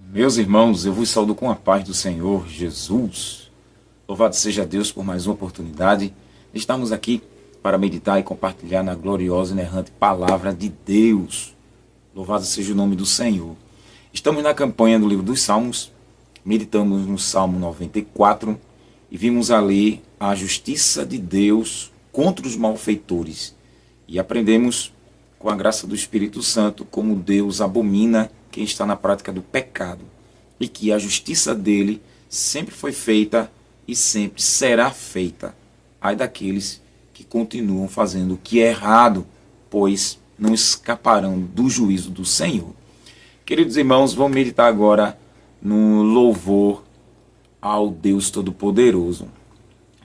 Meus irmãos, eu vos saúdo com a paz do Senhor Jesus. Louvado seja Deus por mais uma oportunidade. Estamos aqui para meditar e compartilhar na gloriosa e inerrante palavra de Deus. Louvado seja o nome do Senhor. Estamos na campanha do livro dos Salmos, meditamos no Salmo 94 e vimos ali a justiça de Deus contra os malfeitores. E aprendemos, com a graça do Espírito Santo, como Deus abomina quem está na prática do pecado e que a justiça dele sempre foi feita e sempre será feita. Ai daqueles que continuam fazendo o que é errado, pois não escaparão do juízo do Senhor. Queridos irmãos, vamos meditar agora no louvor ao Deus Todo-Poderoso.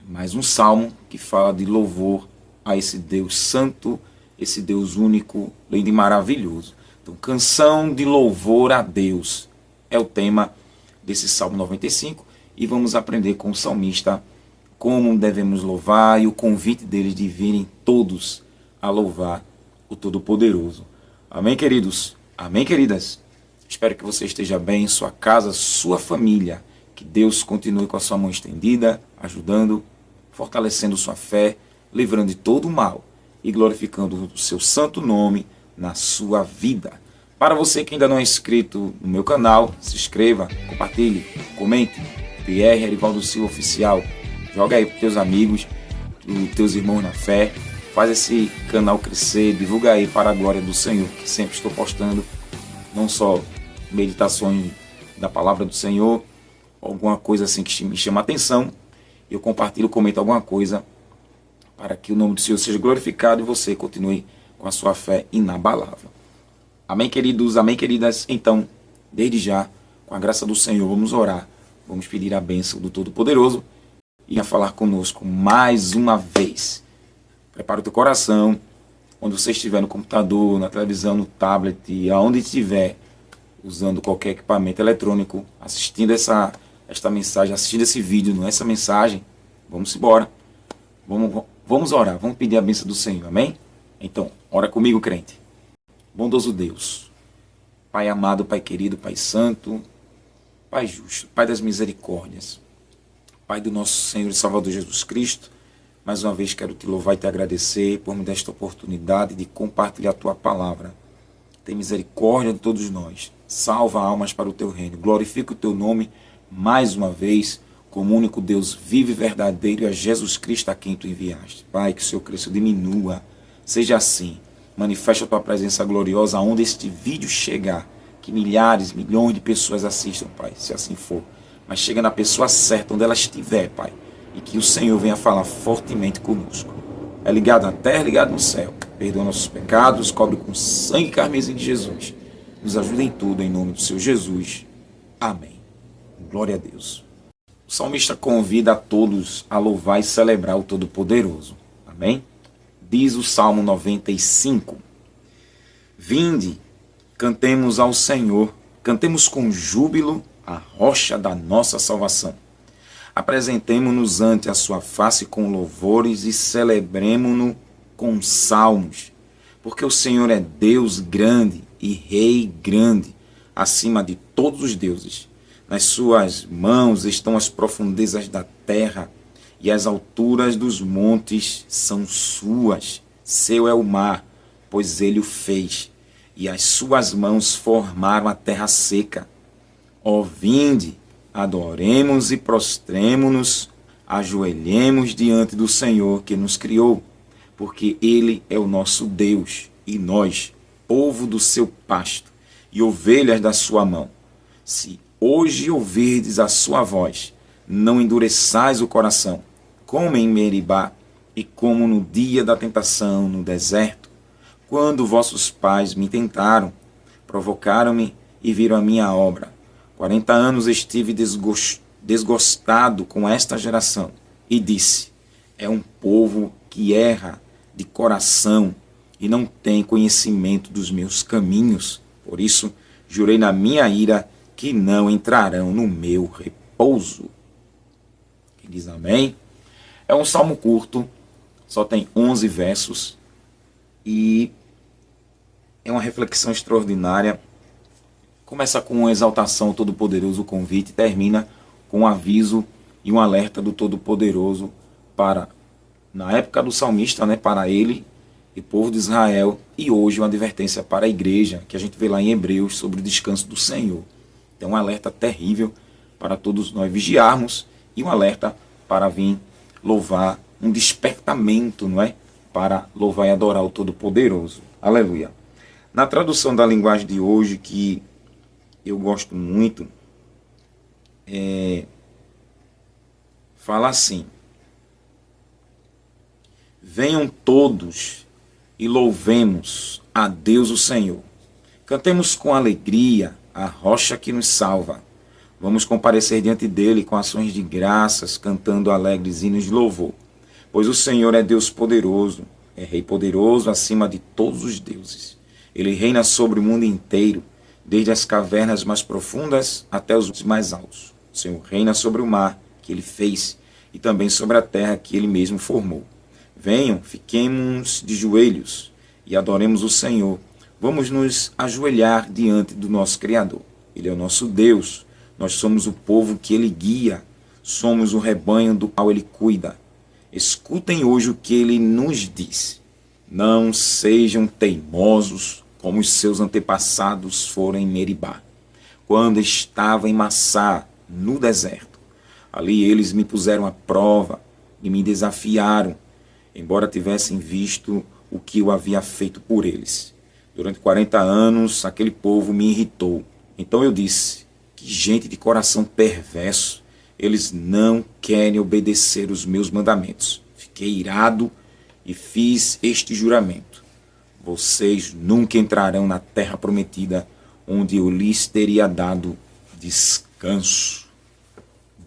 Mais um salmo que fala de louvor a esse Deus santo, esse Deus único, lindo e maravilhoso. Então, canção de louvor a Deus é o tema desse Salmo 95 e vamos aprender com o salmista como devemos louvar e o convite deles de virem todos a louvar o Todo-Poderoso. Amém, queridos? Amém, queridas? Espero que você esteja bem, sua casa, sua família. Que Deus continue com a sua mão estendida, ajudando, fortalecendo sua fé, livrando de todo o mal e glorificando o seu santo nome na sua vida. Para você que ainda não é inscrito no meu canal, se inscreva, compartilhe, comente. PR Erivaldo Silva Oficial. Joga aí para os teus amigos, os teus irmãos na fé. Faz esse canal crescer, divulga aí para a glória do Senhor, que sempre estou postando não só meditações da palavra do Senhor, alguma coisa assim que me chama a atenção. Eu compartilho, comento alguma coisa para que o nome do Senhor seja glorificado e você continue com a sua fé inabalável. Amém, queridos? Amém, queridas? Então, desde já, com a graça do Senhor, vamos orar. Vamos pedir a bênção do Todo-Poderoso e a falar conosco mais uma vez. Prepara o teu coração, onde você estiver no computador, na televisão, no tablet, aonde estiver, usando qualquer equipamento eletrônico, assistindo esta mensagem, assistindo esse vídeo, não é essa mensagem, vamos embora. Vamos orar, vamos pedir a bênção do Senhor, amém? Então, ora comigo, crente. Bondoso Deus, Pai amado, Pai querido, Pai santo, Pai justo, Pai das misericórdias, Pai do nosso Senhor e Salvador Jesus Cristo, mais uma vez quero te louvar e te agradecer por me dar esta oportunidade de compartilhar a tua palavra. Tem misericórdia de todos nós, salva almas para o teu reino, glorifica o teu nome mais uma vez, como único Deus vivo e verdadeiro, e a Jesus Cristo a quem tu enviaste. Pai, que o Senhor cresça e diminua, seja assim. Manifesta a tua presença gloriosa aonde este vídeo chegar, que milhares, milhões de pessoas assistam, Pai, se assim for. Mas chega na pessoa certa, onde ela estiver, Pai, e que o Senhor venha falar fortemente conosco. É ligado na terra, ligado no céu. Perdoa nossos pecados, cobre com sangue carmesim de Jesus. Nos ajuda em tudo, em nome do Senhor Jesus. Amém. Glória a Deus. O salmista convida a todos a louvar e celebrar o Todo-Poderoso. Amém? Diz o Salmo 95. Vinde, cantemos ao Senhor, cantemos com júbilo a rocha da nossa salvação. Apresentemo-nos ante a sua face com louvores e celebremo-no com salmos. Porque o Senhor é Deus grande e Rei grande, acima de todos os deuses. Nas suas mãos estão as profundezas da terra, e as alturas dos montes são suas. Seu é o mar, pois ele o fez, e as suas mãos formaram a terra seca. Ó, vinde, adoremos e prostremo-nos, ajoelhemos diante do Senhor que nos criou, porque ele é o nosso Deus, e nós, povo do seu pasto, e ovelhas da sua mão. Se hoje ouvirdes a sua voz, não endureçais o coração, como em Meribá, e como no dia da tentação no deserto, quando vossos pais me tentaram, provocaram-me e viram a minha obra. 40 anos estive desgostado com esta geração, e disse, é um povo que erra de coração, e não tem conhecimento dos meus caminhos. Por isso, jurei na minha ira que não entrarão no meu repouso. Quem diz amém? É um salmo curto, só tem 11 versos, e é uma reflexão extraordinária Começa com uma exaltação ao Todo-Poderoso, o convite, e termina com um aviso e um alerta do Todo-Poderoso para, na época do salmista, né, para ele e o povo de Israel, e hoje uma advertência para a igreja, que a gente vê lá em Hebreus, sobre o descanso do Senhor. Então um alerta terrível para todos nós vigiarmos e um alerta para vir louvar, um despertamento, não é? Para louvar e adorar o Todo-Poderoso. Aleluia. Na tradução da linguagem de hoje, que eu gosto muito, fala assim: venham todos e louvemos a Deus o Senhor. Cantemos com alegria a rocha que nos salva. Vamos comparecer diante dele com ações de graças, cantando alegres hinos de louvor. Pois o Senhor é Deus poderoso, é Rei poderoso acima de todos os deuses. Ele reina sobre o mundo inteiro, desde as cavernas mais profundas até os mais altos. O Senhor reina sobre o mar que ele fez e também sobre a terra que ele mesmo formou. Venham, fiquemos de joelhos e adoremos o Senhor. Vamos nos ajoelhar diante do nosso Criador. Ele é o nosso Deus. Nós somos o povo que ele guia. Somos o rebanho do qual ele cuida. Escutem hoje o que ele nos diz. Não sejam teimosos como os seus antepassados foram em Meribá, quando estava em Massá, no deserto. Ali eles me puseram à prova e me desafiaram, embora tivessem visto o que eu havia feito por eles. Durante 40 anos, aquele povo me irritou. Então eu disse: que gente de coração perverso, eles não querem obedecer os meus mandamentos. Fiquei irado e fiz este juramento: vocês nunca entrarão na terra prometida, onde eu lhes teria dado descanso.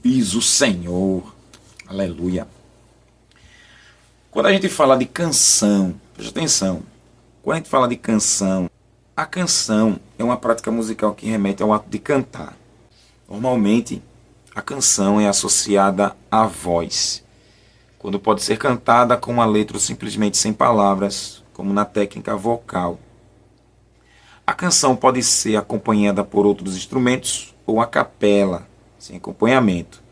Diz o Senhor. Aleluia. Quando a gente fala de canção, preste atenção, quando a gente fala de canção, a canção é uma prática musical que remete ao ato de cantar. Normalmente, a canção é associada à voz, quando pode ser cantada com uma letra ou simplesmente sem palavras, como na técnica vocal. A canção pode ser acompanhada por outros instrumentos ou a capela, sem acompanhamento.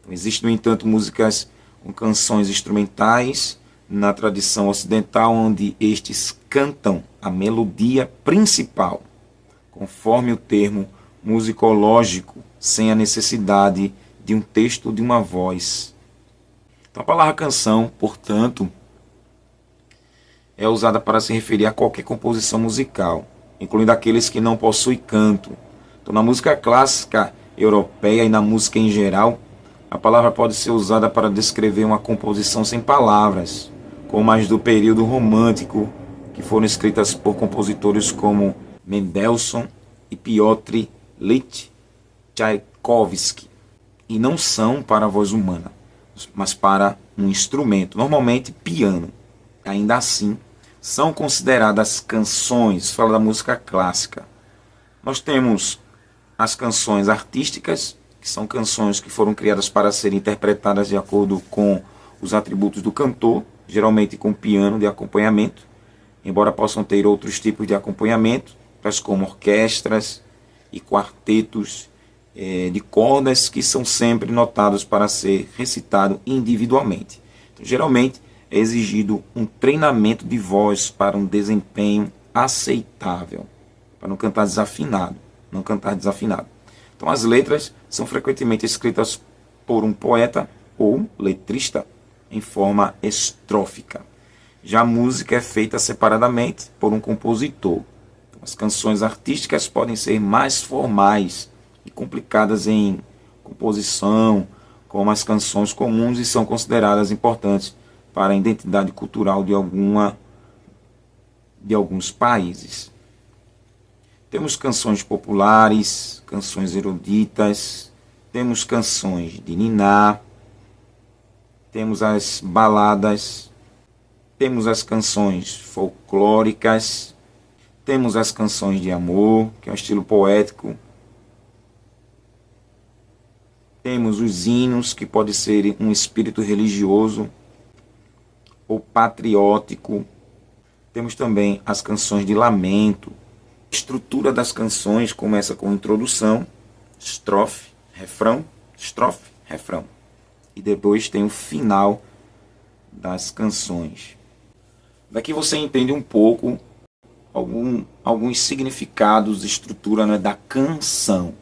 Existem, no entanto, músicas com canções instrumentais na tradição ocidental, onde estes cantam a melodia principal, conforme o termo musicológico, sem a necessidade de um texto ou de uma voz. Então a palavra canção, portanto, é usada para se referir a qualquer composição musical, incluindo aqueles que não possuem canto. Então, na música clássica europeia e na música em geral, a palavra pode ser usada para descrever uma composição sem palavras, como as do período romântico, que foram escritas por compositores como Mendelssohn e Piotr Ilyich Tchaikovsky, e não são para a voz humana, mas para um instrumento, normalmente piano. Ainda assim, são consideradas canções. Fala da música clássica. Nós temos as canções artísticas, que são canções que foram criadas para serem interpretadas de acordo com os atributos do cantor, geralmente com piano de acompanhamento, embora possam ter outros tipos de acompanhamento, tais como orquestras e quartetos de cordas, que são sempre notados para ser recitado individualmente. Então, geralmente é exigido um treinamento de voz para um desempenho aceitável, para não cantar desafinado, Então as letras são frequentemente escritas por um poeta ou letrista em forma estrófica. Já a música é feita separadamente por um compositor. Então, as canções artísticas podem ser mais formais e complicadas em composição, como as canções comuns, e são consideradas importantes para a identidade cultural de alguns países. Temos canções populares, canções eruditas, temos canções de niná, temos as baladas, temos as canções folclóricas, temos as canções de amor, que é um estilo poético, temos os hinos, que pode ser um espírito religioso ou patriótico. Temos também as canções de lamento, estrutura das canções começa com introdução, estrofe, refrão, e depois tem o final das canções. Daqui você entende um pouco alguns significados de estrutura, né, da canção.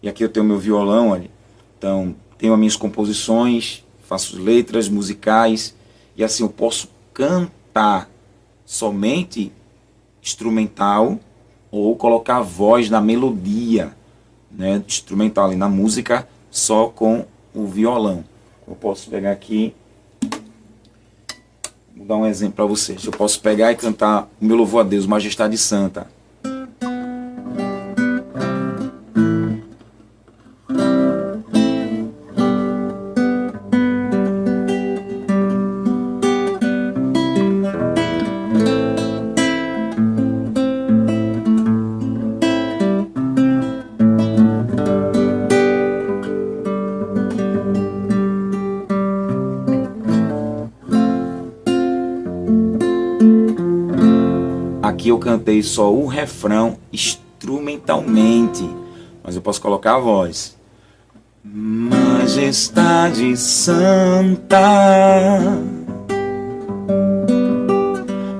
E aqui eu tenho meu violão, olha. Então, tenho as minhas composições, faço letras musicais, e assim eu posso cantar somente instrumental ou colocar a voz na melodia, né, instrumental ali na música só com o violão. Eu posso pegar aqui, vou dar um exemplo para vocês. Eu posso pegar e cantar o meu louvor a Deus, Majestade Santa. Aqui eu cantei só o refrão instrumentalmente, mas eu posso colocar a voz. Majestade Santa,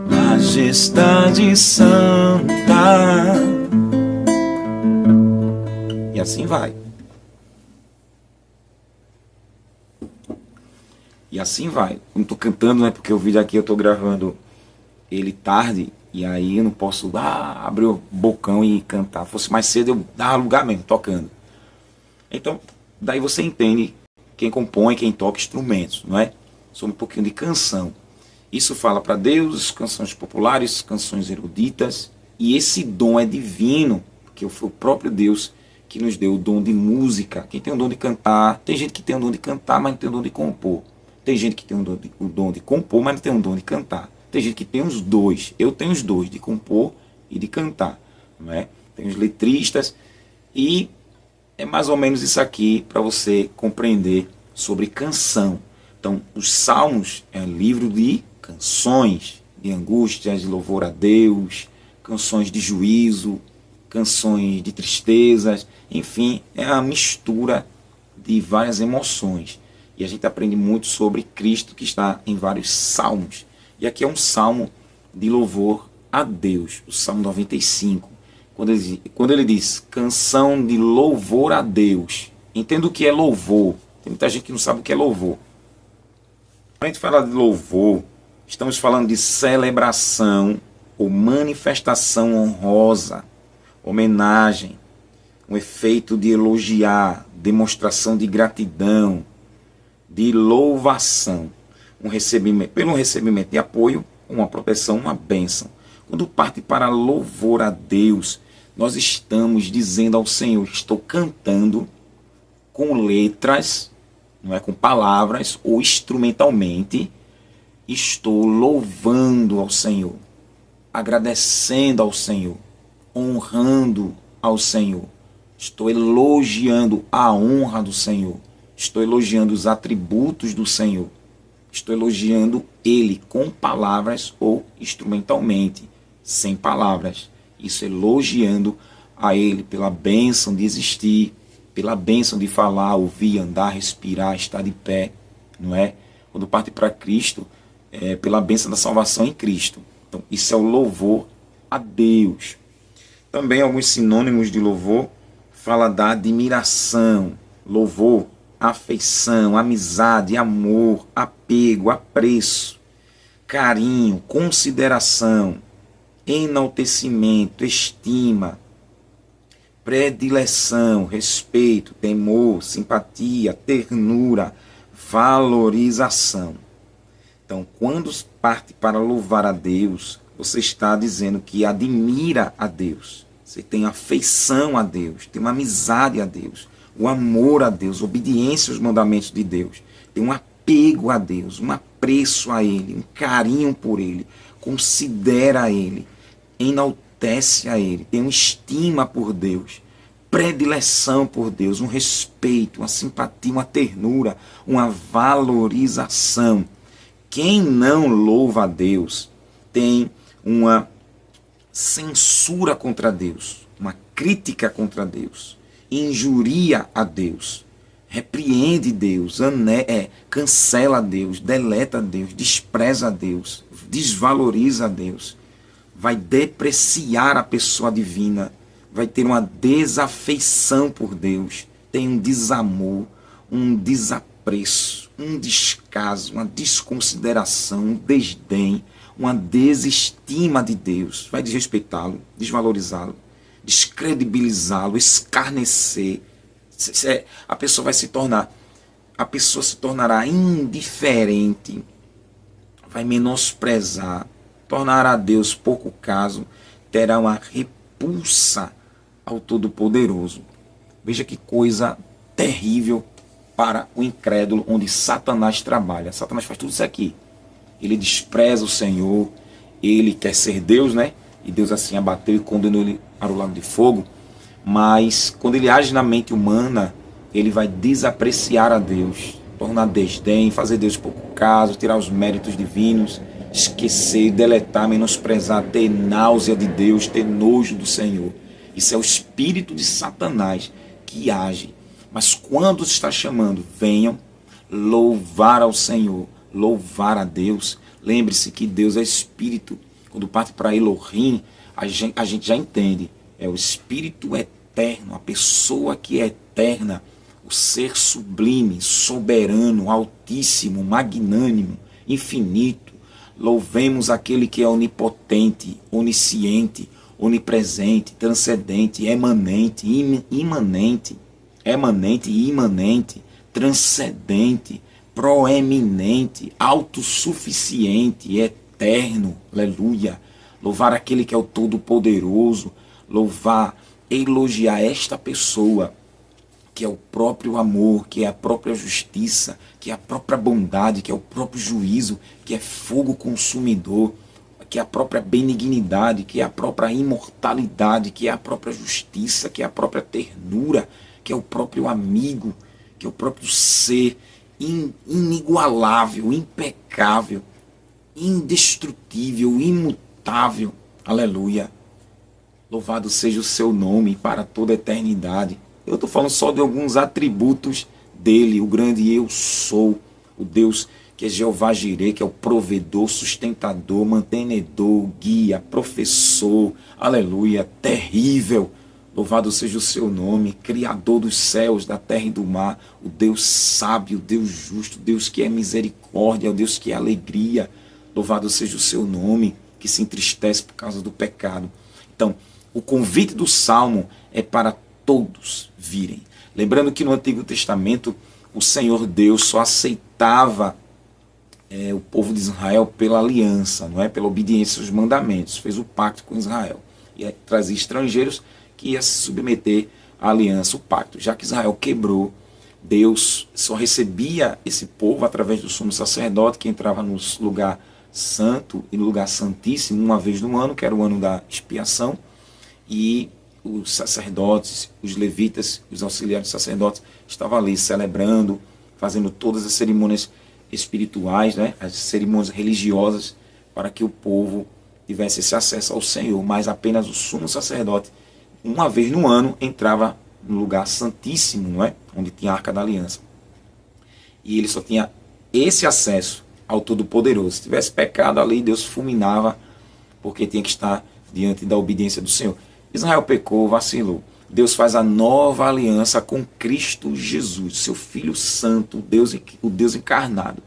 Majestade Santa. E assim vai. E assim vai. Não estou cantando, né? Porque o vídeo aqui eu estou gravando ele tarde. E aí eu não posso abrir o bocão e cantar. Se fosse mais cedo eu dava lugar mesmo, tocando. Então, daí você entende quem compõe, quem toca instrumentos, não é? Sobre um pouquinho de canção. Isso fala para Deus, canções populares, canções eruditas. E esse dom é divino, porque foi o próprio Deus que nos deu o dom de música. Quem tem o dom de cantar, tem gente que tem o dom de cantar, mas não tem o dom de compor. Tem gente que tem o dom de compor, mas não tem o dom de cantar. Tem gente que tem os dois. Eu tenho os dois, de compor e de cantar. Não é? Tem os letristas. E é mais ou menos isso aqui para você compreender sobre canção. Então, os Salmos é um livro de canções, de angústias, de louvor a Deus, canções de juízo, canções de tristezas. Enfim, é uma mistura de várias emoções. E a gente aprende muito sobre Cristo, que está em vários salmos. E aqui é um salmo de louvor a Deus, o Salmo 95. Quando ele diz canção de louvor a Deus, entenda o que é louvor. Tem muita gente que não sabe o que é louvor. Quando a gente fala de louvor, estamos falando de celebração ou manifestação honrosa, homenagem, um efeito de elogiar, demonstração de gratidão, de louvação. Pelo recebimento de apoio, uma proteção, uma bênção. Quando parte para louvor a Deus, nós estamos dizendo ao Senhor, estou cantando com letras, não é, com palavras ou instrumentalmente, estou louvando ao Senhor, agradecendo ao Senhor, honrando ao Senhor, estou elogiando a honra do Senhor, estou elogiando os atributos do Senhor. Estou elogiando Ele com palavras ou instrumentalmente, sem palavras. Isso elogiando a Ele pela bênção de existir, pela bênção de falar, ouvir, andar, respirar, estar de pé, não é? Quando parte para Cristo, é pela bênção da salvação em Cristo. Então, isso é o louvor a Deus. Também alguns sinônimos de louvor fala da admiração, louvor, afeição, amizade, amor, apego, apreço, carinho, consideração, enaltecimento, estima, predileção, respeito, temor, simpatia, ternura, valorização. Então, quando parte para louvar a Deus, você está dizendo que admira a Deus, você tem afeição a Deus, tem uma amizade a Deus, o amor a Deus, obediência aos mandamentos de Deus, tem um apego a Deus, um apreço a Ele, um carinho por Ele, considera Ele, enaltece a Ele, tem uma estima por Deus, predileção por Deus, um respeito, uma simpatia, uma ternura, uma valorização. Quem não louva a Deus tem uma censura contra Deus, uma crítica contra Deus, injuria a Deus, repreende Deus, cancela Deus, deleta Deus, despreza Deus, desvaloriza Deus, vai depreciar a pessoa divina, vai ter uma desafeição por Deus, tem um desamor, um desapreço, um descaso, uma desconsideração, um desdém, uma desestima de Deus, vai desrespeitá-lo, desvalorizá-lo, descredibilizá-lo, escarnecer. A pessoa se tornará indiferente, vai menosprezar, tornará Deus pouco caso, terá uma repulsa ao Todo-Poderoso. Veja que coisa terrível para o incrédulo, onde Satanás trabalha. Satanás faz tudo isso aqui. Ele despreza o Senhor, ele quer ser Deus, né? E Deus assim abateu e condenou ele para o lago de fogo. Mas quando ele age na mente humana, ele vai desapreciar a Deus, tornar desdém, fazer Deus pouco caso, tirar os méritos divinos, esquecer, deletar, menosprezar, ter náusea de Deus, ter nojo do Senhor. Isso é o espírito de Satanás que age. Mas quando está chamando, venham louvar ao Senhor, louvar a Deus. Lembre-se que Deus é espírito. Quando parte para Elohim, a gente já entende. É o espírito eterno, a pessoa que é eterna, o ser sublime, soberano, altíssimo, magnânimo, infinito. Louvemos aquele que é onipotente, onisciente, onipresente, transcendente, emanente, imanente, transcendente, proeminente, autossuficiente, eterno, aleluia. Louvar aquele que é o Todo-Poderoso, louvar, elogiar esta pessoa, que é o próprio amor, que é a própria justiça, que é a própria bondade, que é o próprio juízo, que é fogo consumidor, que é a própria benignidade, que é a própria imortalidade, que é a própria justiça, que é a própria ternura, que é o próprio amigo, que é o próprio ser inigualável, impecável, indestrutível, imutável. Aleluia. Louvado seja o seu nome para toda a eternidade. Eu estou falando só de alguns atributos dele, o grande eu sou, o Deus que é Jeová Jireh, que é o provedor, sustentador, mantenedor, guia, professor, aleluia, terrível. Louvado seja o seu nome, Criador dos céus, da terra e do mar, o Deus sábio, o Deus justo, o Deus que é misericórdia, o Deus que é alegria. Louvado seja o seu nome, que se entristece por causa do pecado. Então, o convite do Salmo é para todos virem. Lembrando que no Antigo Testamento, o Senhor Deus só aceitava o povo de Israel pela aliança, não é? Pela obediência aos mandamentos. Fez o pacto com Israel. E trazia estrangeiros que ia se submeter à aliança, o pacto. Já que Israel quebrou, Deus só recebia esse povo através do sumo sacerdote, que entrava no lugar santo e no lugar santíssimo uma vez no ano, que era o ano da expiação, e os sacerdotes, os levitas, os auxiliares sacerdotes estavam ali celebrando, fazendo todas as cerimônias espirituais, né, as cerimônias religiosas, para que o povo tivesse esse acesso ao Senhor. Mas apenas o sumo sacerdote, uma vez no ano, entrava no lugar santíssimo, não é? Onde tinha a Arca da Aliança. E ele só tinha esse acesso ao Todo-Poderoso. Se tivesse pecado ali, Deus fulminava, porque tinha que estar diante da obediência do Senhor. Israel pecou, vacilou. Deus faz a nova aliança com Cristo Jesus, seu Filho Santo, o Deus encarnado.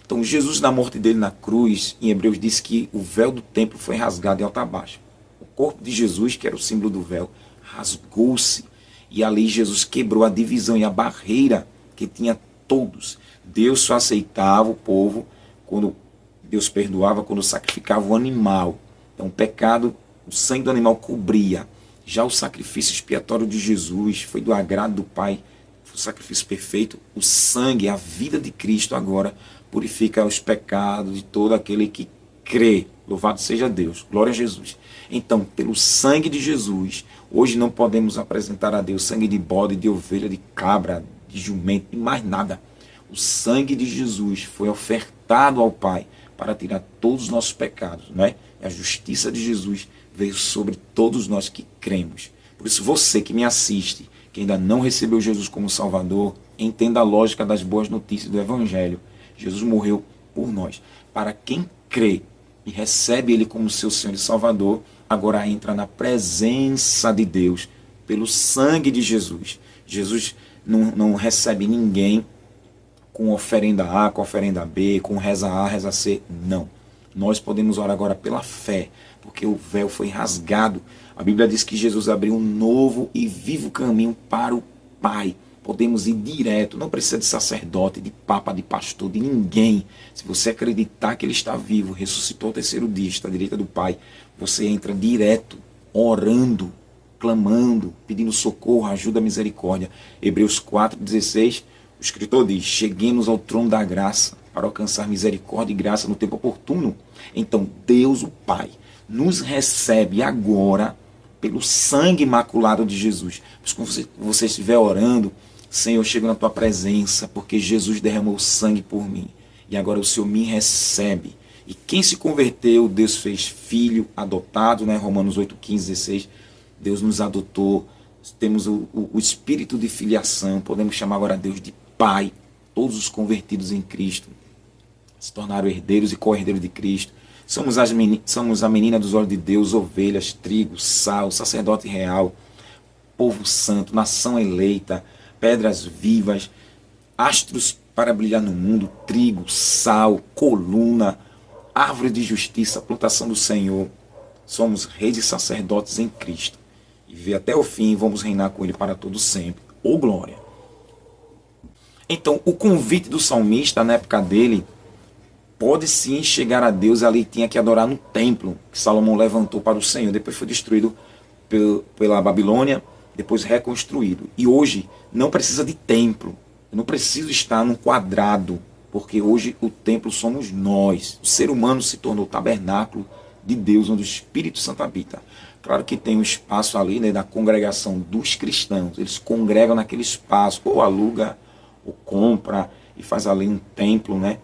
Então Jesus, na morte dele na cruz, em Hebreus diz que o véu do templo foi rasgado de alto a baixo. O corpo de Jesus, que era o símbolo do véu, rasgou-se. E ali Jesus quebrou a divisão e a barreira que tinha todos. Deus só aceitava o povo quando Deus perdoava, quando sacrificava o animal. Então o pecado, o sangue do animal cobria. Já o sacrifício expiatório de Jesus foi do agrado do Pai, foi o sacrifício perfeito. O sangue, a vida de Cristo agora purifica os pecados de todo aquele que crê. Louvado seja Deus, glória a Jesus. Então, pelo sangue de Jesus, hoje não podemos apresentar a Deus sangue de bode, de ovelha, de cabra, de jumento, e mais nada. O sangue de Jesus foi ofertado ao Pai para tirar todos os nossos pecados, né? A justiça de Jesus veio sobre todos nós que cremos. Por isso, você que me assiste, que ainda não recebeu Jesus como Salvador, entenda a lógica das boas notícias do Evangelho. Jesus morreu por nós. Para quem crê e recebe Ele como seu Senhor e Salvador, agora entra na presença de Deus, pelo sangue de Jesus. Jesus não recebe ninguém com oferenda A, com oferenda B, com reza A, reza C. Não. Nós podemos orar agora pela fé, porque o véu foi rasgado. A Bíblia diz que Jesus abriu um novo e vivo caminho para o Pai. Podemos ir direto, não precisa de sacerdote, de papa, de pastor, de ninguém. Se você acreditar que Ele está vivo, ressuscitou ao terceiro dia, está à direita do Pai, você entra direto, orando, clamando, pedindo socorro, ajuda, misericórdia. Hebreus 4,16, o escritor diz: cheguemos ao trono da graça para alcançar misericórdia e graça no tempo oportuno. Então Deus, o Pai, nos recebe agora pelo sangue imaculado de Jesus. Mas quando você estiver orando, Senhor, eu chego na tua presença, porque Jesus derramou sangue por mim. E agora o Senhor me recebe. E quem se converteu, Deus fez filho adotado, né? Romanos 8, 15, 16. Deus nos adotou. Temos o espírito de filiação. Podemos chamar agora Deus de Pai. Todos os convertidos em Cristo se tornaram herdeiros e co-herdeiros de Cristo. Somos a menina dos olhos de Deus, ovelhas, trigo, sal, sacerdote real, povo santo, nação eleita, pedras vivas, astros para brilhar no mundo, trigo, sal, coluna, árvore de justiça, plantação do Senhor. Somos reis e sacerdotes em Cristo. E viver até o fim, vamos reinar com Ele para todo sempre. Ô glória! Então, o convite do salmista na época dele pode sim chegar a Deus. Ali tinha que adorar no templo que Salomão levantou para o Senhor. Depois foi destruído pela Babilônia, depois reconstruído. E hoje não precisa de templo. Eu não preciso estar num quadrado, porque hoje o templo somos nós. O ser humano se tornou o tabernáculo de Deus, onde o Espírito Santo habita. Claro que tem um espaço ali, né, da congregação dos cristãos. Eles congregam naquele espaço, ou aluga, ou compra, e faz ali um templo, né?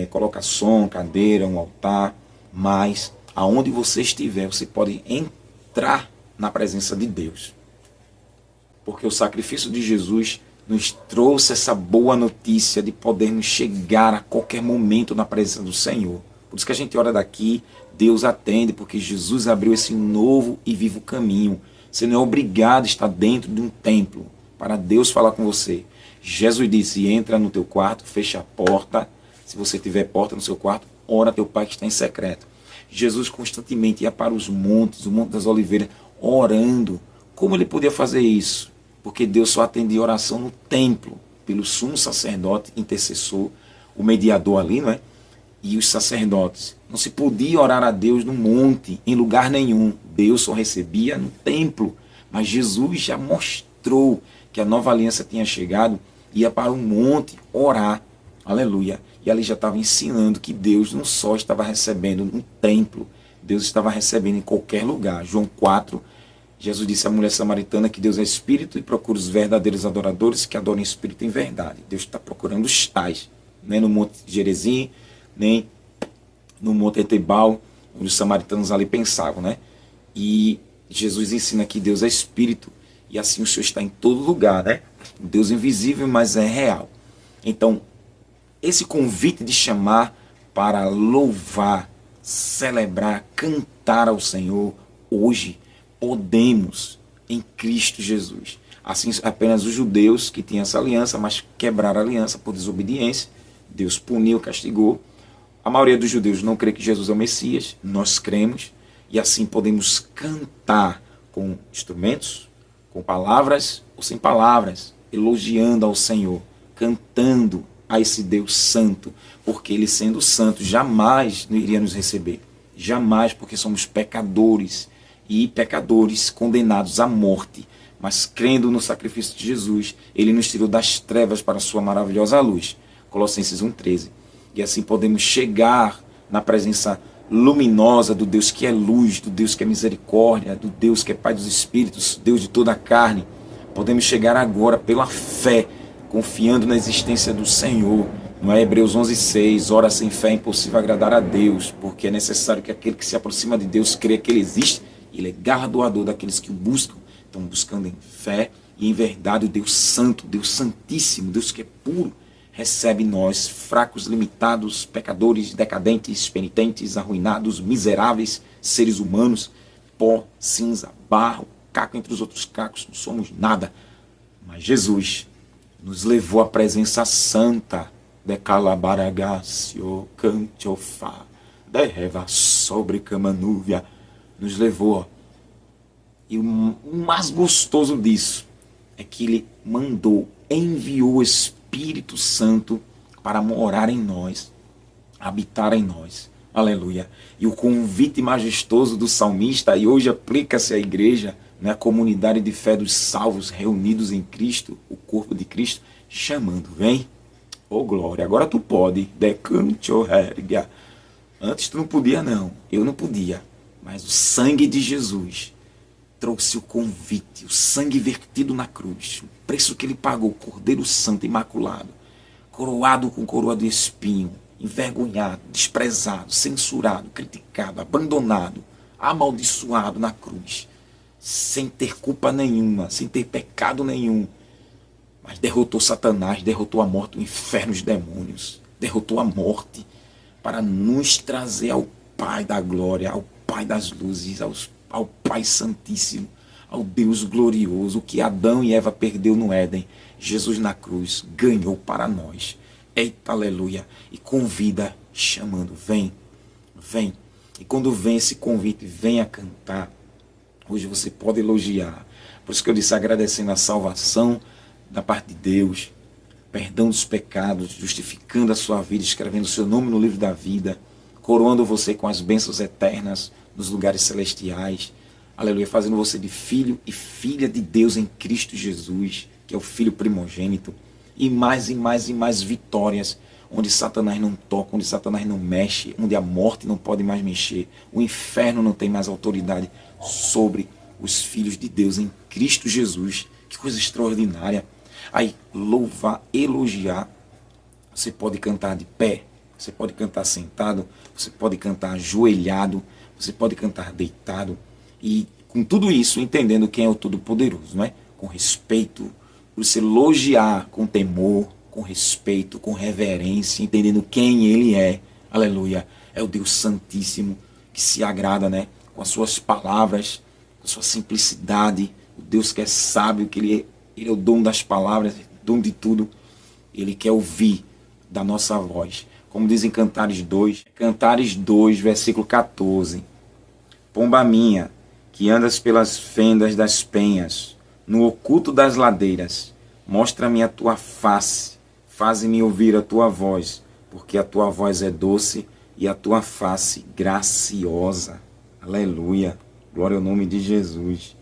Coloca som, cadeira, um altar. Mas aonde você estiver, você pode entrar na presença de Deus. Porque o sacrifício de Jesus nos trouxe essa boa notícia de podermos chegar a qualquer momento na presença do Senhor. Por isso que a gente ora daqui, Deus atende, porque Jesus abriu esse novo e vivo caminho. Você não é obrigado a estar dentro de um templo para Deus falar com você. Jesus disse: entra no teu quarto, fecha a porta. Se você tiver porta no seu quarto, ora a teu Pai que está em secreto. Jesus constantemente ia para os montes, o Monte das Oliveiras, orando. Como ele podia fazer isso? Porque Deus só atendia oração no templo, pelo sumo sacerdote, intercessor, o mediador ali, não é? E os sacerdotes. Não se podia orar a Deus no monte, em lugar nenhum. Deus só recebia no templo. Mas Jesus já mostrou que a nova aliança tinha chegado, ia para um monte orar. Aleluia. E ali já estava ensinando que Deus não só estava recebendo no templo, Deus estava recebendo em qualquer lugar. João 4, Jesus disse à mulher samaritana que Deus é espírito e procura os verdadeiros adoradores que adoram em espírito e em verdade. Deus está procurando os tais, nem no Monte Gerizim, nem no Monte Etebal, onde os samaritanos ali pensavam, né? E Jesus ensina que Deus é espírito, e assim o Senhor está em todo lugar, né? Deus invisível, mas é real. Então, esse convite de chamar para louvar, celebrar, cantar ao Senhor, hoje podemos em Cristo Jesus. Assim, apenas os judeus que tinham essa aliança, mas quebraram a aliança por desobediência, Deus puniu, castigou. A maioria dos judeus não crê que Jesus é o Messias, nós cremos, e assim podemos cantar com instrumentos, com palavras ou sem palavras, elogiando ao Senhor, cantando a esse Deus santo, porque Ele, sendo santo, jamais iria nos receber. Jamais, porque somos pecadores, e pecadores condenados à morte. Mas crendo no sacrifício de Jesus, Ele nos tirou das trevas para a sua maravilhosa luz. Colossenses 1,13. E assim podemos chegar na presença luminosa do Deus que é luz, do Deus que é misericórdia, do Deus que é Pai dos Espíritos, Deus de toda a carne. Podemos chegar agora pela fé, confiando na existência do Senhor, Não é Hebreus 11:6, ora sem fé é impossível agradar a Deus, porque é necessário que aquele que se aproxima de Deus creia que Ele existe, e Ele é galardoador daqueles que o buscam. Estão buscando em fé e em verdade o Deus Santo, Deus Santíssimo, Deus que é puro, recebe nós, fracos, limitados, pecadores, decadentes, penitentes, arruinados, miseráveis, seres humanos, pó, cinza, barro, caco entre os outros cacos, não somos nada. Mas Jesus nos levou à presença santa de Calabaragacio, Cantiofá, de Reva sobre Camanúvia, nos levou. E o mais gostoso disso é que Ele enviou o Espírito Santo para morar em nós, habitar em nós. Aleluia. E o convite majestoso do salmista, e hoje aplica-se à igreja, na comunidade de fé dos salvos reunidos em Cristo, o corpo de Cristo, chamando, vem, oh glória, agora tu pode, decante, oh erga. Antes tu não podia não, eu não podia, mas o sangue de Jesus trouxe o convite, o sangue vertido na cruz, o preço que Ele pagou, o Cordeiro Santo Imaculado, coroado com coroa de espinho, envergonhado, desprezado, censurado, criticado, abandonado, amaldiçoado na cruz, sem ter culpa nenhuma, sem ter pecado nenhum, mas derrotou Satanás, derrotou a morte, o inferno, os demônios, derrotou a morte para nos trazer ao Pai da glória, ao Pai das luzes, ao Pai Santíssimo, ao Deus glorioso. O que Adão e Eva perdeu no Éden, Jesus na cruz ganhou para nós. Eita, aleluia. E convida, chamando, vem, vem. E quando vem esse convite, venha cantar. Hoje você pode elogiar. Por isso que eu disse, agradecendo a salvação da parte de Deus, perdão dos pecados, justificando a sua vida, escrevendo o seu nome no livro da vida, coroando você com as bênçãos eternas nos lugares celestiais. Aleluia, fazendo você de filho e filha de Deus em Cristo Jesus, que é o Filho primogênito. E mais e mais e mais vitórias, onde Satanás não toca, onde Satanás não mexe, onde a morte não pode mais mexer, o inferno não tem mais autoridade sobre os filhos de Deus em Cristo Jesus. Que coisa extraordinária. Aí, louvar, elogiar, você pode cantar de pé, você pode cantar sentado, você pode cantar ajoelhado, você pode cantar deitado, e com tudo isso, entendendo quem é o Todo-Poderoso, não é? Com respeito, você elogiar com temor, com respeito, com reverência, entendendo quem Ele é. Aleluia. É o Deus Santíssimo que se agrada, né? Com as suas palavras, com a sua simplicidade. O Deus que é sábio, que Ele é o dono das palavras, dono de tudo. Ele quer ouvir da nossa voz. Como diz em Cantares 2, versículo 14. Pomba minha, que andas pelas fendas das penhas, no oculto das ladeiras, mostra-me a tua face, faze-me ouvir a tua voz, porque a tua voz é doce e a tua face graciosa. Aleluia. Glória ao nome de Jesus.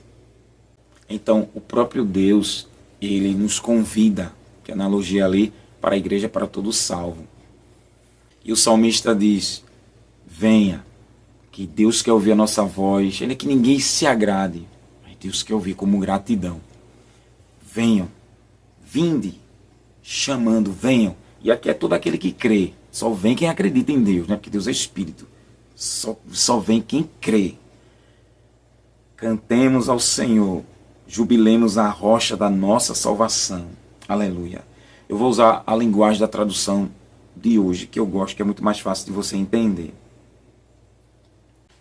Então, o próprio Deus, Ele nos convida, que analogia ali, para a igreja, para todo salvo. E o salmista diz, venha, que Deus quer ouvir a nossa voz, Ele é que ninguém se agrade, mas Deus quer ouvir como gratidão. Venham, vinde, chamando, venham. E aqui é todo aquele que crê, só vem quem acredita em Deus, né? Porque Deus é Espírito, só vem quem crê. Cantemos ao Senhor, jubilemos a rocha da nossa salvação. Aleluia. Eu vou usar a linguagem da tradução de hoje, que eu gosto, que é muito mais fácil de você entender.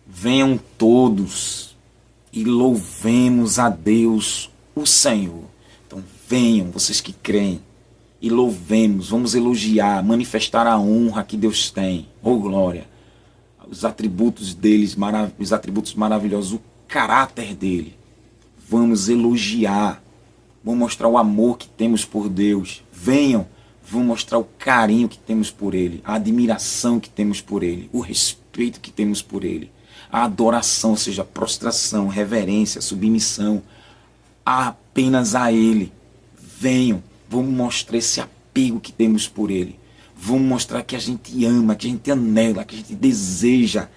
Venham todos e louvemos a Deus, o Senhor. Então venham, vocês que creem, e louvemos, vamos elogiar, manifestar a honra que Deus tem. Oh glória! Os atributos deles, os atributos maravilhosos, o caráter dele. Vamos elogiar, vamos mostrar o amor que temos por Deus. Venham, vamos mostrar o carinho que temos por Ele, a admiração que temos por Ele, o respeito que temos por Ele, a adoração, ou seja, a prostração, reverência, submissão, apenas a Ele. Venham, vamos mostrar esse apego que temos por Ele. Vamos mostrar que a gente ama, que a gente anela, que a gente deseja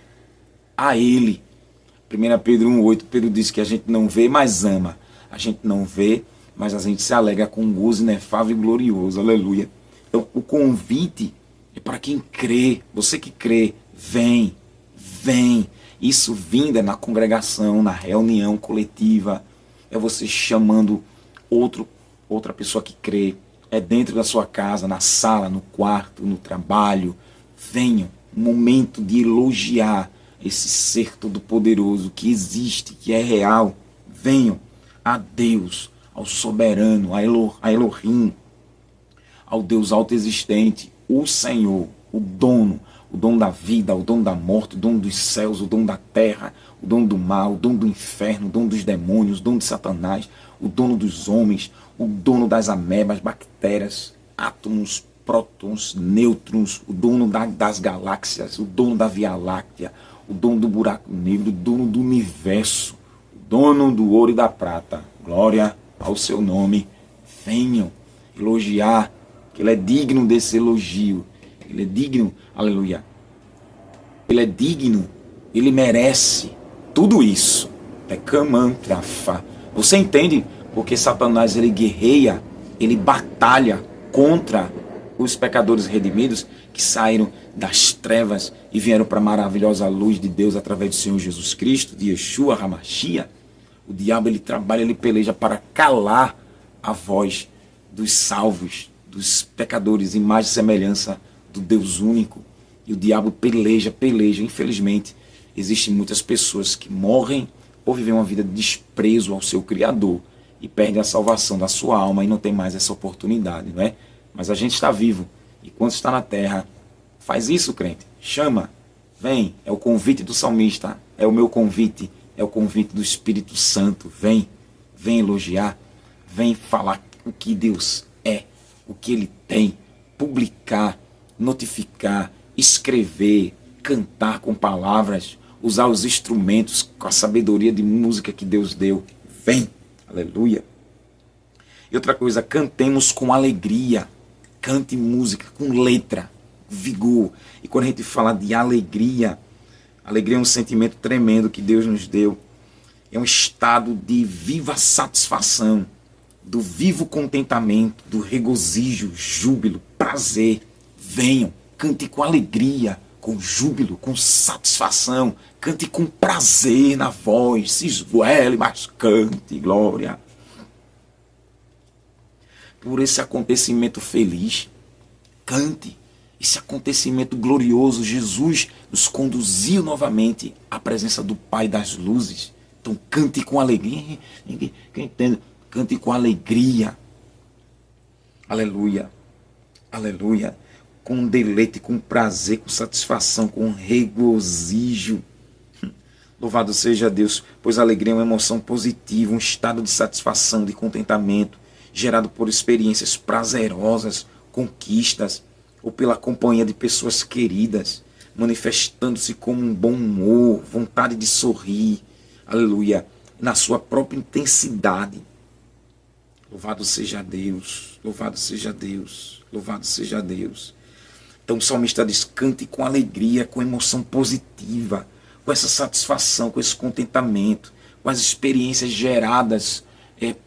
a Ele. 1 Pedro 1,8, Pedro diz que a gente não vê, mas ama. A gente não vê, mas a gente se alegra com um gozo inefável e glorioso. Aleluia. Então, o convite é para quem crê. Você que crê, vem, vem. Isso vinda na congregação, na reunião coletiva. É você chamando outra pessoa que crê. É dentro da sua casa, na sala, no quarto, no trabalho. Venham. Um momento de elogiar esse ser todo-poderoso que existe, que é real. Venham a Deus, ao soberano, a Elohim, ao Deus autoexistente, o Senhor, o dono da vida, o dono da morte, o dono dos céus, o dono da terra, o dono do mal, o dono do inferno, o dono dos demônios, o dono de Satanás, o dono dos homens, o dono das amebas, bactérias, átomos, prótons, nêutrons, o dono das galáxias, o dono da Via Láctea, o dono do buraco negro, o dono do universo, o dono do ouro e da prata. Glória ao seu nome. Venham elogiar, que ele é digno desse elogio. Ele é digno, aleluia. Ele é digno, ele merece tudo isso. Você entende porque Satanás ele guerreia, ele batalha contra os pecadores redimidos que saíram das trevas e vieram para a maravilhosa luz de Deus através do Senhor Jesus Cristo, de Yeshua HaMashiach. O diabo ele trabalha, ele peleja para calar a voz dos salvos, dos pecadores, imagem e semelhança do Deus único. E o diabo peleja. Infelizmente, existem muitas pessoas que morrem ou vivem uma vida de desprezo ao seu Criador e perdem a salvação da sua alma e não tem mais essa oportunidade, não é? Mas a gente está vivo e quando está na terra, faz isso, crente. Chama, vem, é o convite do salmista, é o meu convite, é o convite do Espírito Santo. Vem elogiar, vem falar o que Deus é, o que Ele tem, publicar, notificar, escrever, cantar com palavras, usar os instrumentos com a sabedoria de música que Deus deu. Vem, aleluia. E outra coisa, cantemos com alegria. Cante música com letra, vigor. E quando a gente fala de alegria, alegria é um sentimento tremendo que Deus nos deu. É um estado de viva satisfação, do vivo contentamento, do regozijo, júbilo, prazer. Venham, cante com alegria, com júbilo, com satisfação. Cante com prazer na voz, se esgoele, mas cante, glória. Por esse acontecimento feliz, cante. Esse acontecimento glorioso, Jesus nos conduziu novamente à presença do Pai das luzes. Então cante com alegria. Quem entende? Cante com alegria. Aleluia. Aleluia. Com deleite, com prazer, com satisfação, com regozijo. Louvado seja Deus, pois a alegria é uma emoção positiva, um estado de satisfação, de contentamento, gerado por experiências prazerosas, conquistas, ou pela companhia de pessoas queridas, manifestando-se como um bom humor, vontade de sorrir, aleluia, na sua própria intensidade. Louvado seja Deus, louvado seja Deus, louvado seja Deus. Então o salmista diz, cante com alegria, com emoção positiva, com essa satisfação, com esse contentamento, com as experiências geradas,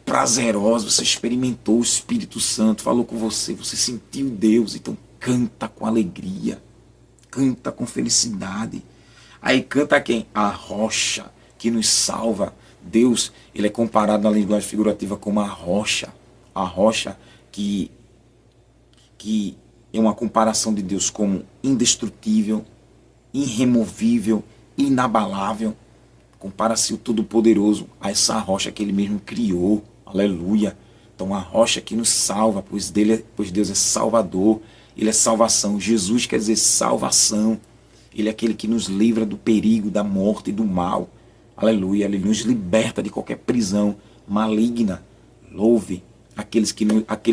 prazerosas. Você experimentou o Espírito Santo, falou com você, você sentiu Deus, então canta com alegria, canta com felicidade. Aí canta quem? A rocha que nos salva. Deus, ele é comparado na linguagem figurativa como a rocha que é uma comparação de Deus como indestrutível, irremovível, inabalável. Compara-se o Todo-Poderoso a essa rocha que ele mesmo criou. Aleluia. Então a rocha que nos salva, pois Deus é Salvador, ele é salvação. Jesus quer dizer salvação. Ele é aquele que nos livra do perigo, da morte e do mal. Aleluia. Ele nos liberta de qualquer prisão maligna. Louve aquele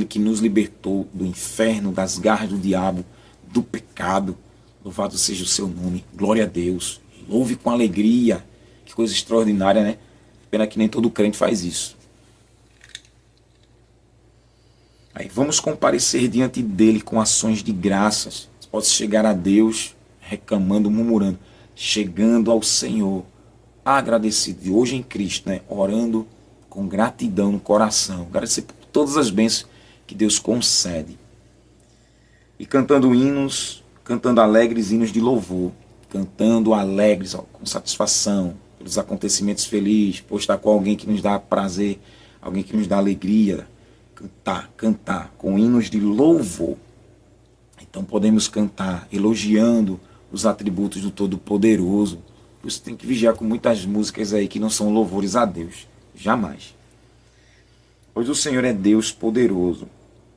que nos libertou do inferno, das garras do diabo, do pecado. Louvado seja o seu nome. Glória a Deus. Louve com alegria. Que coisa extraordinária, né? Pena que nem todo crente faz isso. Aí vamos comparecer diante dele com ações de graças. Você pode chegar a Deus reclamando, murmurando, chegando ao Senhor agradecido, e hoje em Cristo, né? Orando com gratidão no coração, agradecer por todas as bênçãos que Deus concede. e cantando hinos, cantando alegres hinos de louvor, cantando alegres, ó, com satisfação, pelos acontecimentos felizes, por estar com alguém que nos dá prazer, alguém que nos dá alegria. Cantar com hinos de louvor. Então podemos cantar elogiando os atributos do Todo-Poderoso. Você tem que vigiar com muitas músicas aí que não são louvores a Deus. Jamais. Pois o Senhor é Deus poderoso.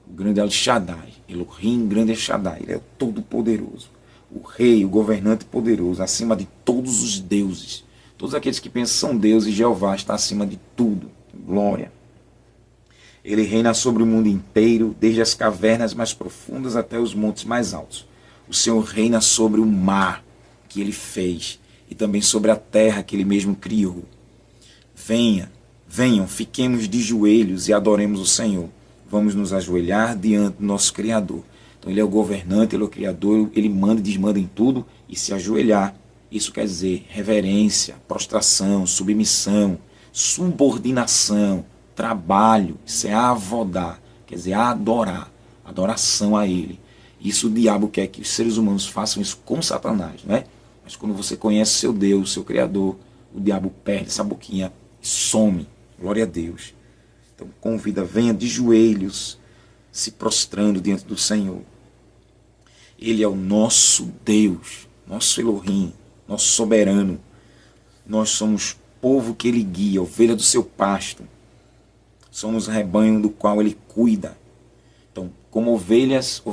O grande El Shaddai. Elohim, grande El Shaddai. Ele é o Todo-Poderoso. O Rei, o governante poderoso, acima de todos os deuses. Todos aqueles que pensam são deuses, Jeová está acima de tudo. Glória. Ele reina sobre o mundo inteiro, desde as cavernas mais profundas até os montes mais altos. O Senhor reina sobre o mar que ele fez e também sobre a terra que ele mesmo criou. Venham, fiquemos de joelhos e adoremos o Senhor. Vamos nos ajoelhar diante do nosso Criador. Então ele é o governante, ele é o Criador, ele manda e desmanda em tudo, e se ajoelhar, isso quer dizer reverência, prostração, submissão, subordinação, trabalho, isso é avodar, quer dizer adorar, adoração a ele. Isso o diabo quer que os seres humanos façam isso com Satanás, né? Mas quando você conhece seu Deus, seu Criador, o diabo perde essa boquinha e some. Glória a Deus. Então convida, venha de joelhos, se prostrando diante do Senhor. Ele é o nosso Deus, nosso Elohim, nosso soberano. Nós somos povo que ele guia, ovelha do seu pasto. Somos rebanho do qual ele cuida. Então, como ovelhas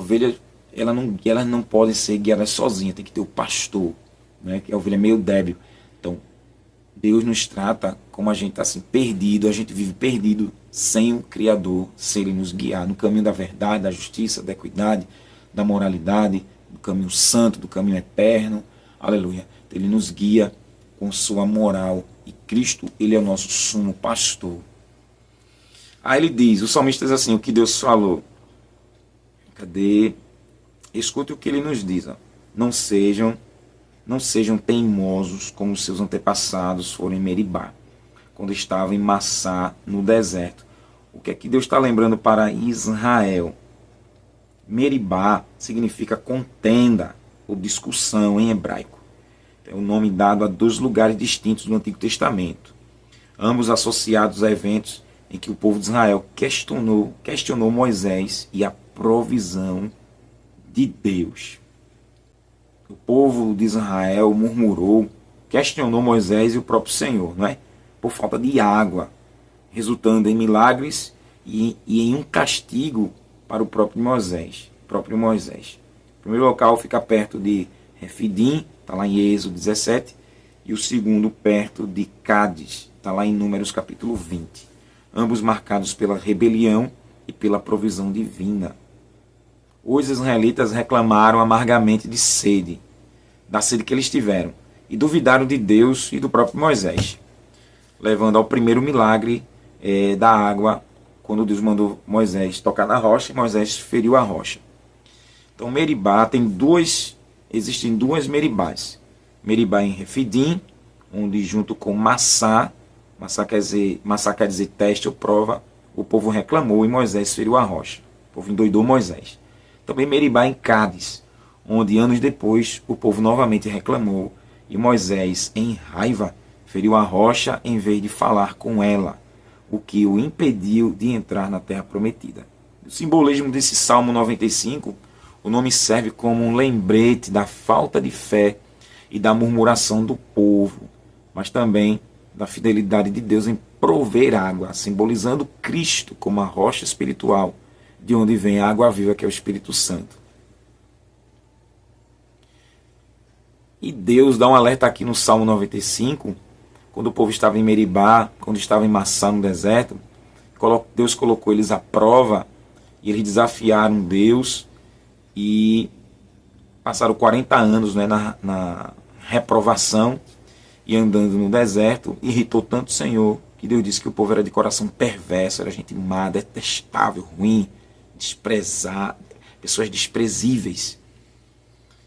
elas não podem ser guiadas sozinhas, tem que ter o pastor, né? Que a ovelha é meio débil. Então, Deus nos trata como a gente está assim, perdido, a gente vive perdido sem o Criador, sem ele nos guiar no caminho da verdade, da justiça, da equidade, da moralidade, do caminho santo, do caminho eterno. Aleluia. Ele nos guia com sua moral e Cristo, ele é o nosso sumo pastor. Aí ele diz, o salmista diz assim, o que Deus falou. Cadê? Escute o que ele nos diz. Ó. Não sejam teimosos como seus antepassados foram em Meribá, quando estavam em Massá, no deserto. O que é que Deus está lembrando para Israel? Meribá significa contenda ou discussão em hebraico. É o nome dado a dois lugares distintos do Antigo Testamento, ambos associados a eventos em que o povo de Israel questionou Moisés e a provisão de Deus. O povo de Israel murmurou, questionou Moisés e o próprio Senhor, não é? Por falta de água, resultando em milagres e em um castigo para o próprio Moisés. O primeiro local fica perto de Refidim, está lá em Êxodo 17, e o segundo perto de Cádiz, está lá em Números capítulo 20. Ambos marcados pela rebelião e pela provisão divina. Os israelitas reclamaram amargamente de sede, da sede que eles tiveram, e duvidaram de Deus e do próprio Moisés, levando ao primeiro milagre da água, quando Deus mandou Moisés tocar na rocha, e Moisés feriu a rocha. Então Meribá existem duas Meribás. Meribá em Refidim, onde junto com Massá quer dizer teste ou prova, o povo reclamou e Moisés feriu a rocha. O povo endoidou Moisés. Também Meribá em Cádiz, onde anos depois o povo novamente reclamou e Moisés, em raiva, feriu a rocha em vez de falar com ela, o que o impediu de entrar na terra prometida. O simbolismo desse Salmo 95, o nome serve como um lembrete da falta de fé e da murmuração do povo, mas também da fidelidade de Deus em prover água, simbolizando Cristo como a rocha espiritual, de onde vem a água viva, que é o Espírito Santo. E Deus dá um alerta aqui no Salmo 95, quando o povo estava em Meribá, quando estava em Massá no deserto, Deus colocou eles à prova, e eles desafiaram Deus, e passaram 40 anos, né, na reprovação, e andando no deserto, irritou tanto o Senhor, que Deus disse que o povo era de coração perverso, era gente má, detestável, ruim, desprezada, pessoas desprezíveis.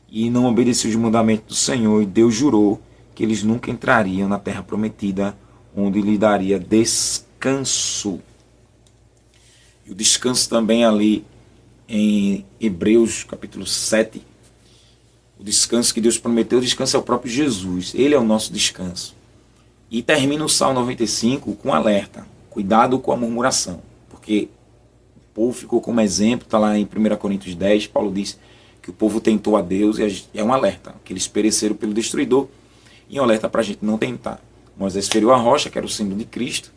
E não obedeceu os mandamentos do Senhor, e Deus jurou que eles nunca entrariam na terra prometida, onde lhe daria descanso. E o descanso também ali em Hebreus capítulo 7, o descanso que Deus prometeu, o descanso é o próprio Jesus. Ele é o nosso descanso. E termina o Salmo 95 com um alerta. Cuidado com a murmuração. Porque o povo ficou como exemplo, está lá em 1 Coríntios 10, Paulo diz que o povo tentou a Deus, e é um alerta, que eles pereceram pelo destruidor, e um alerta para a gente não tentar. Moisés feriu a rocha, que era o símbolo de Cristo,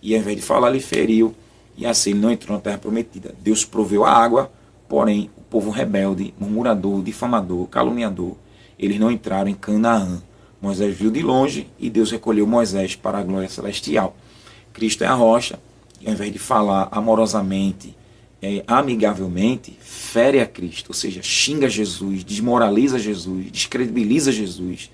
e ao invés de falar, ele feriu, e assim ele não entrou na terra prometida. Deus proveu a água, porém o povo rebelde, murmurador, difamador, caluniador, eles não entraram em Canaã. Moisés viu de longe e Deus recolheu Moisés para a glória celestial. Cristo é a rocha, e ao invés de falar amorosamente, amigavelmente, fere a Cristo, ou seja, xinga Jesus, desmoraliza Jesus, descredibiliza Jesus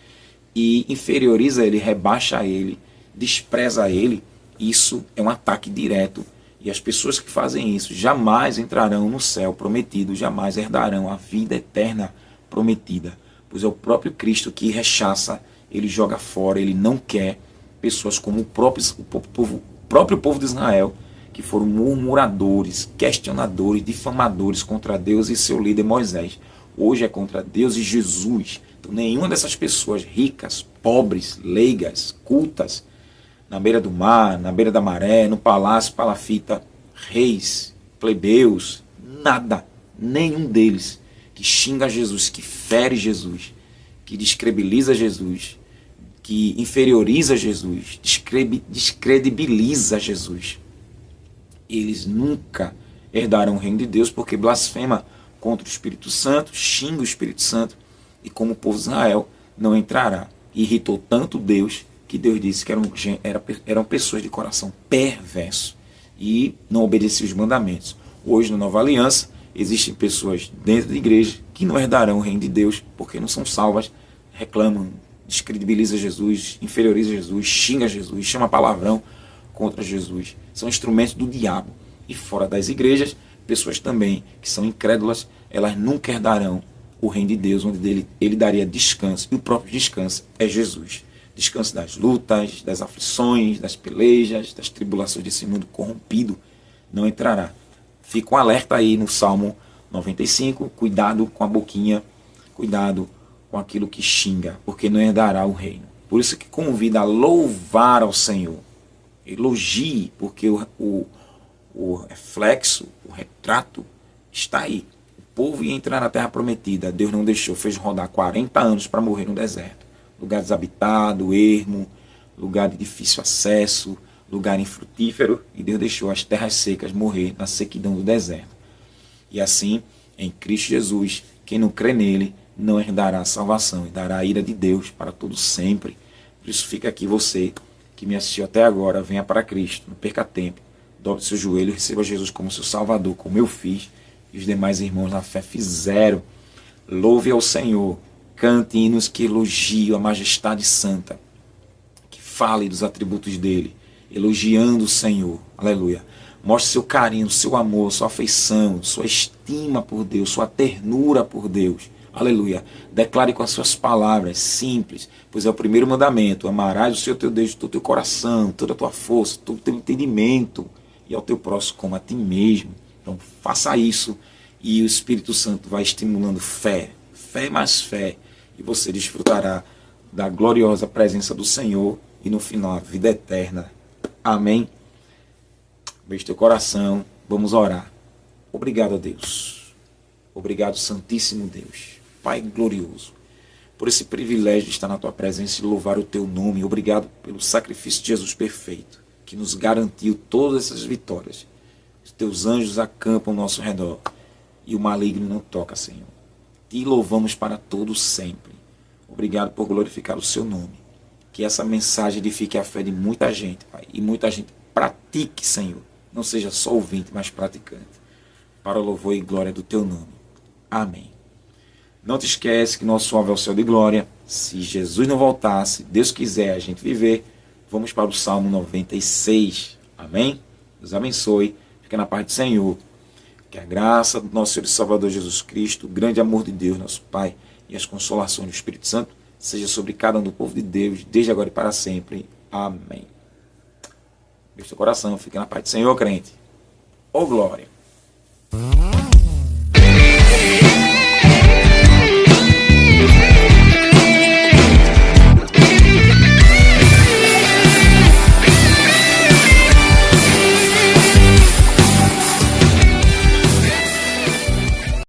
e inferioriza ele, rebaixa ele, despreza ele. Isso é um ataque direto, e as pessoas que fazem isso jamais entrarão no céu prometido, jamais herdarão a vida eterna prometida, pois é o próprio Cristo que rechaça, ele joga fora, ele não quer pessoas como o próprio povo de Israel, que foram murmuradores, questionadores, difamadores contra Deus e seu líder Moisés. Hoje é contra Deus e Jesus. Então nenhuma dessas pessoas ricas, pobres, leigas, cultas, na beira do mar, na beira da maré, no palácio, palafita, reis, plebeus, nada, nenhum deles que xinga Jesus, que fere Jesus, que descredibiliza Jesus, que inferioriza Jesus, descredibiliza Jesus, eles nunca herdarão o reino de Deus, porque blasfema contra o Espírito Santo, xinga o Espírito Santo, e como o povo de Israel não entrará. Irritou tanto Deus, que Deus disse que eram pessoas de coração perverso, e não obedeciam os mandamentos. Hoje, na Nova Aliança, existem pessoas dentro da igreja que não herdarão o reino de Deus, porque não são salvas, reclamam, descredibiliza Jesus, inferioriza Jesus, xinga Jesus, chama palavrão contra Jesus. São instrumentos do diabo. E fora das igrejas, pessoas também que são incrédulas, elas nunca herdarão o reino de Deus, onde ele daria descanso. E o próprio descanso é Jesus. Descanso das lutas, das aflições, das pelejas, das tribulações desse mundo corrompido. Não entrará. Fica um alerta aí no Salmo 95. Cuidado com a boquinha. Cuidado com aquilo que xinga, porque não herdará o reino. Por isso que convida a louvar ao Senhor. Elogie, porque o reflexo, o retrato está aí. O povo ia entrar na terra prometida, Deus não deixou, fez rodar 40 anos para morrer no deserto. Lugar desabitado, ermo, lugar de difícil acesso, lugar infrutífero, e Deus deixou as terras secas morrer na sequidão do deserto. E assim, em Cristo Jesus, quem não crê nele, não herdará a salvação, e dará a ira de Deus para todo sempre. Por isso fica aqui você, que me assistiu até agora, venha para Cristo, não perca tempo, dobre seu joelho, receba Jesus como seu Salvador, como eu fiz, e os demais irmãos na fé fizeram. Louve ao Senhor, cante hinos que elogiam a majestade santa, que fale dos atributos dele, elogiando o Senhor, aleluia. Mostre seu carinho, seu amor, sua afeição, sua estima por Deus, sua ternura por Deus, aleluia. Declare com as suas palavras simples, pois é o primeiro mandamento: amarás o Senhor teu Deus de todo o teu coração, toda a tua força, todo o teu entendimento, e ao teu próximo como a ti mesmo. Então faça isso, e o Espírito Santo vai estimulando fé, fé mais fé, e você desfrutará da gloriosa presença do Senhor, e no final a vida eterna. Amém? Beijo teu coração, vamos orar. Obrigado a Deus, obrigado Santíssimo Deus, Pai glorioso, por esse privilégio de estar na tua presença e louvar o teu nome. Obrigado pelo sacrifício de Jesus perfeito, que nos garantiu todas essas vitórias. Os teus anjos acampam ao nosso redor, e o maligno não toca, Senhor. Te louvamos para todos sempre. Obrigado por glorificar o seu nome. Que essa mensagem edifique a fé de muita gente, Pai, e muita gente pratique, Senhor. Não seja só ouvinte, mas praticante. Para o louvor e glória do teu nome. Amém. Não te esquece que nosso alvo é o céu de glória. Se Jesus não voltasse, Deus quiser a gente viver, vamos para o Salmo 96. Amém? Deus abençoe. Fica na paz do Senhor. Que a graça do nosso Senhor e Salvador Jesus Cristo, o grande amor de Deus, nosso Pai, e as consolações do Espírito Santo, seja sobre cada um do povo de Deus, desde agora e para sempre. Amém. Beijo no coração, fica na paz do Senhor, crente. Ô glória!